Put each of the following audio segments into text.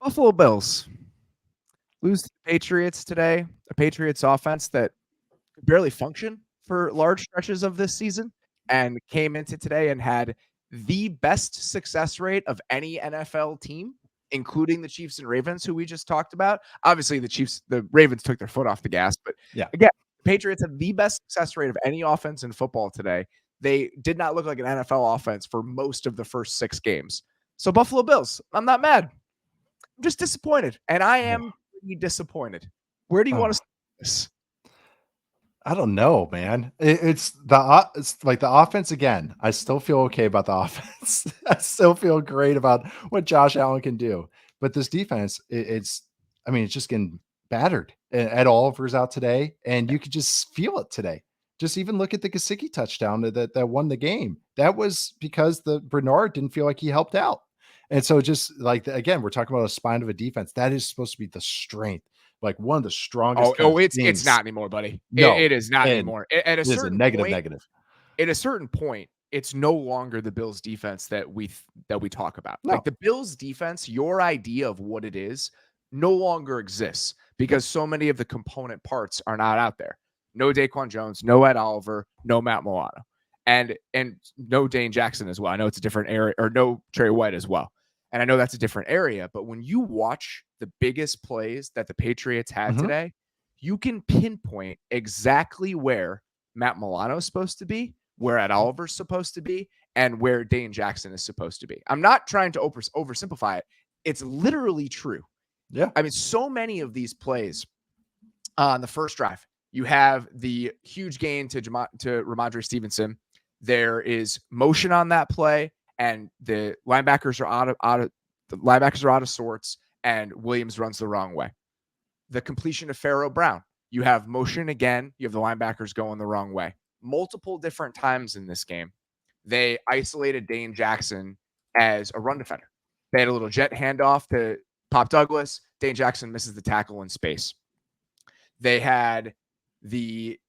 Buffalo Bills lose to the Patriots today, a Patriots offense that could barely function for large stretches of this season and came into today and had the best success rate of any NFL team, including the Chiefs and Ravens, who we just talked about. Obviously, the Ravens took their foot off the gas, but Yeah. again, the Patriots have the best success rate of any offense in football today. They did not look like an NFL offense for most of the first 6 games. So Buffalo Bills, I'm not mad. I'm just disappointed, and I am pretty disappointed. Where do you want to start this? I don't know, man. It's like the offense again. I still feel okay about the offense. I still feel great about what Josh Allen can do. But this defense, I mean, it's just getting battered. Ed Oliver's out today, and you could just feel it today. Just even look at the Gesicki touchdown that won the game. That was because the Bernard didn't feel like he helped out. And so just like again, we're talking about a spine of a defense. That is supposed to be the strength, like one of the strongest kind of It's things. not anymore, buddy. No, It is not and anymore. At a it is a certain negative, point, negative. it's no longer the Bills defense that we talk about. Like No. the Bills defense, your idea of what it is no longer exists because so many of the component parts are not out there. No Daquan Jones, no Ed Oliver, no Matt Milano, and no Dane Jackson as well. I know it's a different area, or no Trey White as well. And I know that's a different area, but when you watch the biggest plays that the Patriots had Mhm. today, you can pinpoint exactly where Matt Milano is supposed to be, where Ed Oliver's supposed to be, and where Dane Jackson is supposed to be. I'm not trying to oversimplify it. It's literally true. Yeah. I mean, so many of these plays on the first drive, you have the huge gain to Ramondre Stevenson. There is motion on that play, and the linebackers are out of sorts, and Williams runs the wrong way. The completion of Pharaoh Brown, you have motion again, you have the linebackers going the wrong way. Multiple different times in this game, they isolated Dane Jackson as a run defender. They had a little jet handoff to Pop Douglas. Dane Jackson misses the tackle in space. They had the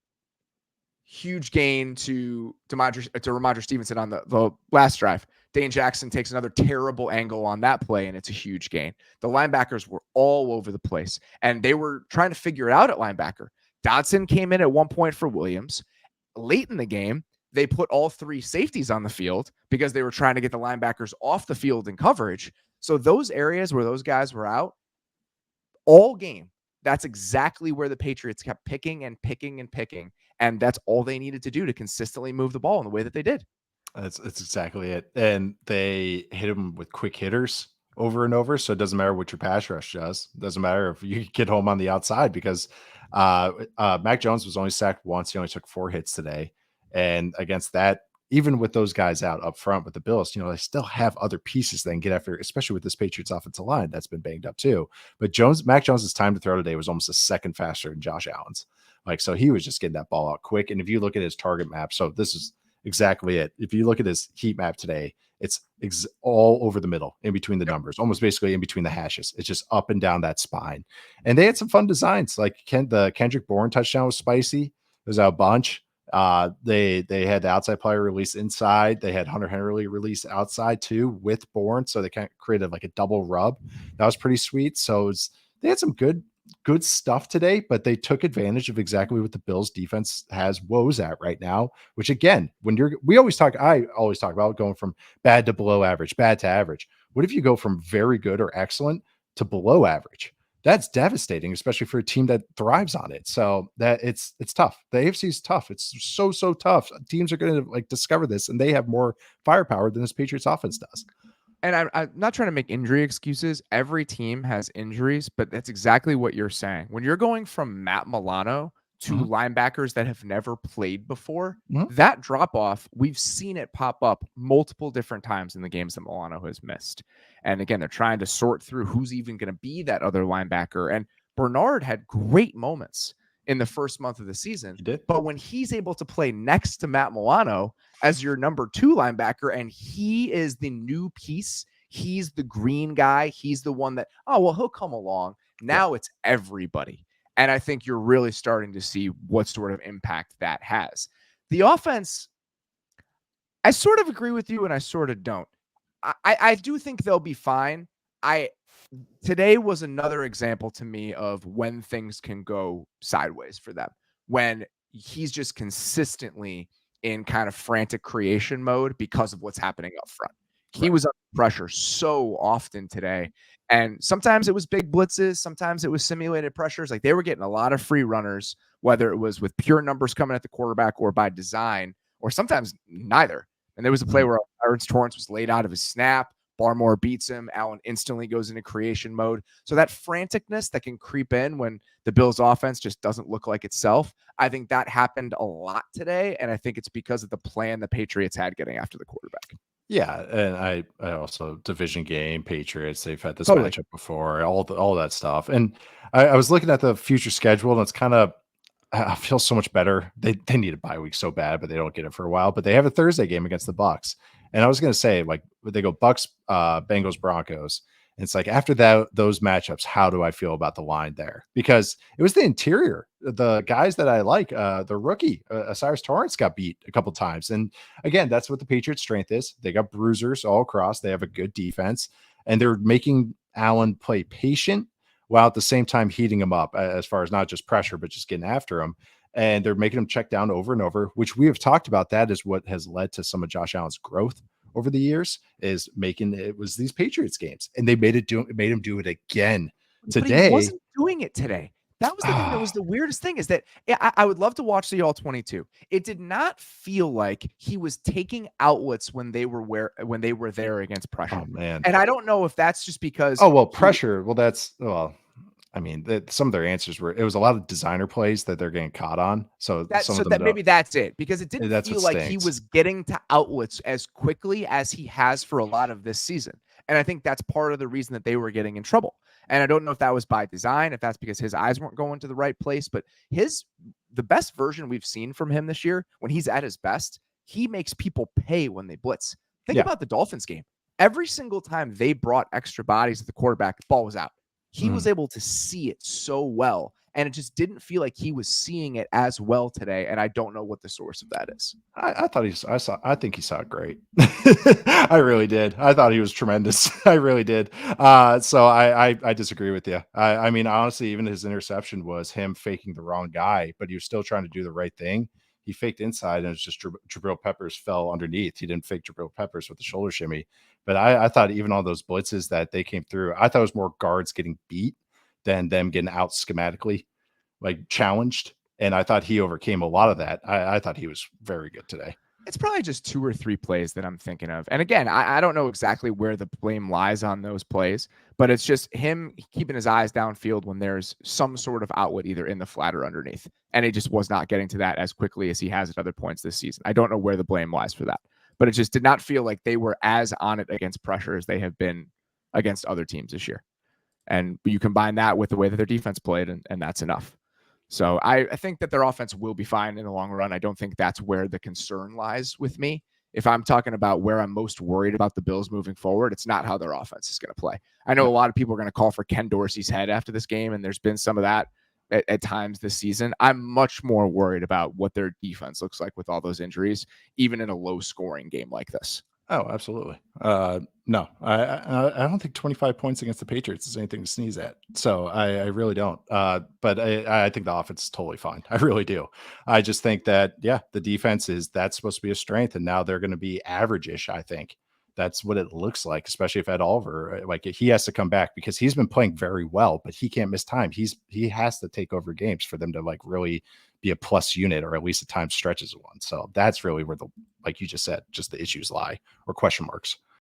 huge gain to Ramondre Stevenson on the last drive. Dane Jackson takes another terrible angle on that play, and it's a huge gain. The linebackers were all over the place, and they were trying to figure it out at linebacker. Dodson came in at one point for Williams. Late in the game, they put all 3 safeties on the field because they were trying to get the linebackers off the field in coverage. So those areas where those guys were out all game, that's exactly where the Patriots kept picking and picking and picking. And that's all they needed to do to consistently move the ball in the way that they did. That's exactly it. And they hit him with quick hitters over and over. So it doesn't matter what your pass rush does. It doesn't matter if you get home on the outside because Mac Jones was only sacked once. He only took 4 hits today. And against that, even with those guys out up front with the Bills, they still have other pieces they can get after, especially with this Patriots offensive line that's been banged up too. But Mac Jones's time to throw today was almost a second faster than Josh Allen's. So he was just getting that ball out quick. And if you look at his target map, so this is exactly it. If you look at his heat map today, it's all over the middle, in between the numbers, almost basically in between the hashes. It's just up and down that spine. And they had some fun designs. Like the Kendrick Bourne touchdown was spicy. It was a bunch. They had the outside player release inside. They had Hunter Henry release outside too with Bourne, so they kind of created like a double rub. That was pretty sweet. So they had some good stuff today, but they took advantage of exactly what the Bills defense has woes at right now, which again, I always talk about going from bad to below average, bad to average. What if you go from very good or excellent to below average? That's devastating, especially for a team that thrives on it. So that it's tough. The AFC is tough. It's so tough. Teams are going to discover this, and they have more firepower than this Patriots offense does. And I'm not trying to make injury excuses. Every team has injuries, but that's exactly what you're saying. When you're going from Matt Milano to linebackers that have never played before, that drop off, we've seen it pop up multiple different times in the games that Milano has missed. And again, they're trying to sort through who's even going to be that other linebacker. And Bernard had great moments in the first month of the season. He did. But when he's able to play next to Matt Milano as your number 2 linebacker, and he is the new piece, he's the green guy, he's the one that, he'll come along. Now it's everybody. And I think you're really starting to see what sort of impact that has. The offense, I sort of agree with you and I sort of don't. I do think they'll be fine. today was another example to me of when things can go sideways for them. When he's just consistently in kind of frantic creation mode because of what's happening up front. He Right. was under pressure so often today. And sometimes it was big blitzes, sometimes it was simulated pressures. Like they were getting a lot of free runners, whether it was with pure numbers coming at the quarterback or by design, or sometimes neither. And there was a play Mhm. where Ernst Torrance was laid out of his snap. Barmore beats him. Allen instantly goes into creation mode. So that franticness that can creep in when the Bills offense just doesn't look like itself, I think that happened a lot today. And I think it's because of the plan the Patriots had getting after the quarterback. Yeah, and I also division game, Patriots, they've had this Totally. matchup before, all that stuff. And I was looking at the future schedule, and it's kind of I feel so much better. They need a bye week so bad, but they don't get it for a while. But they have a Thursday game against the Bucks. And I was gonna say, like, they go Bucks, Bengals, Broncos. And it's like after that, those matchups, how do I feel about the line there? Because it was the interior, the guys that I like, the rookie, Cyrus Torrance got beat a couple times. And again, that's what the Patriots' strength is. They got bruisers all across. They have a good defense, and they're making Allen play patient while at the same time heating him up as far as not just pressure, but just getting after him. And they're making him check down over and over, which we have talked about. That is what has led to some of Josh Allen's growth over the years, is making it was these Patriots games, and they made him do it again But he today. wasn't doing it today. That was the thing that was the weirdest thing is that I would love to watch the all 22. It did not feel like he was taking outlets when they were there against Oh pressure. man. And I don't know if that's just because Oh well, he pressure. Well, that's well. I mean, some of their answers were it was a lot of designer plays that they're getting caught on. So that some so of them that don't. maybe that's it because it didn't That's what feel like he stinks. was getting to outlets as quickly as he has for a lot of this season. And I think that's part of the reason that they were getting in trouble. And I don't know if that was by design, if that's because his eyes weren't going to the right place, but the best version we've seen from him this year, when he's at his best, he makes people pay when they blitz. Think Yeah. about the Dolphins game. Every single time they brought extra bodies at the quarterback, the ball was out. He was Mhm. able to see it so well, and it just didn't feel like he was seeing it as well today, and I don't know what the source of that is. I thought I think he saw it great. I really did. I thought he was tremendous. I really did. So I disagree with you. I mean, honestly, even his interception was him faking the wrong guy, but he was still trying to do the right thing. He faked inside, and it's just Jabril Peppers fell underneath. He didn't fake Jabril Peppers with the shoulder shimmy. But I thought even all those blitzes that they came through, I thought it was more guards getting beat than them getting out schematically, like challenged. And I thought he overcame a lot of that. I thought he was very good today. It's probably just 2 or 3 plays that I'm thinking of. And again, I don't know exactly where the blame lies on those plays, but it's just him keeping his eyes downfield when there's some sort of outlet either in the flat or underneath. And he just was not getting to that as quickly as he has at other points this season. I don't know where the blame lies for that, but it just did not feel like they were as on it against pressure as they have been against other teams this year. And you combine that with the way that their defense played, and that's enough. So I think that their offense will be fine in the long run. I don't think that's where the concern lies with me. If I'm talking about where I'm most worried about the Bills moving forward, it's not how their offense is going to play. I know No. a lot of people are going to call for Ken Dorsey's head after this game, and there's been some of that at times this season. I'm much more worried about what their defense looks like with all those injuries, even in a low scoring game like this. Oh, absolutely. No, I don't think 25 points against the Patriots is anything to sneeze at. So I really don't. But I think the offense is totally fine. I really do. I just think that, yeah, the defense that's supposed to be a strength. And now they're going to be average-ish, I think. That's what it looks like, especially if Ed Oliver, like he has to come back because he's been playing very well, but he can't miss time. He has to take over games for them to like really be a plus unit or at least at times stretches of one. So that's really where the like you just said, just the issues lie or question marks.